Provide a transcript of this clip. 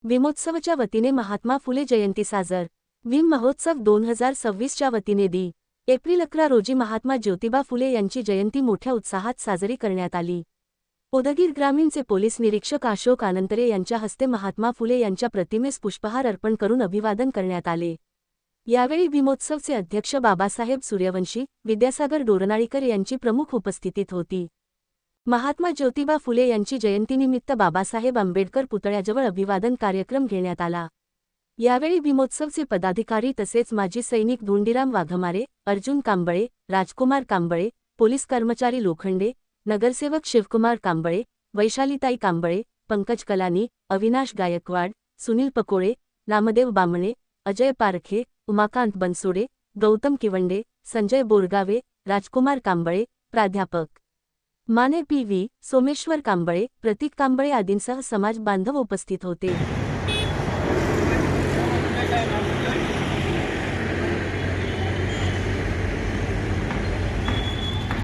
विमोत्सवच्या वतीने महात्मा फुले जयंती साजर। विम महोत्सव 2026च्या वतीने एप्रिल 11 रोजी महात्मा ज्योतिबा फुले यांची जयंती मोठ्या उत्साहात साजरी करण्यात आली। उदगीर ग्रामीणचे पोलीस निरीक्षक अशोक आनंतरे यांच्या हस्ते महात्मा फुले यांच्या प्रतिमेस पुष्पहार अर्पण करून अभिवादन करण्यात आले। यावेळी विमोत्सवचे अध्यक्ष बाबासाहेब सूर्यवंशी, विद्यासागर डोरनाळीकर यांची प्रमुख उपस्थितीत होती। महात्मा ज्योतिबा फुले यांची जयंतीनिमित्त बाबासाहेब आंबेडकर पुतळ्याजवळ अभिवादन कार्यक्रम घेण्यात आला। यावेळी विमोत्सवचे पदाधिकारी तसेच माजी सैनिक धोंडीराम वाघमारे, अर्जुन कांबळे, राजकुमार कांबळे, पोलीस कर्मचारी लोखंडे, नगरसेवक शिवकुमार कांबळे, वैशालीताई कांबळे, पंकज कलानी, अविनाश गायकवाड, सुनील पकोळे, नामदेव बामणे, अजय पारखे, उमाकांत बनसोडे, गौतम किवंडे, संजय बोरगावे, राजकुमार कांबळे, प्राध्यापक माने पी.व्ही., सोमेश्वर कांबळे, प्रतीक कांबळे आदींसह समाज बांधव उपस्थित होते।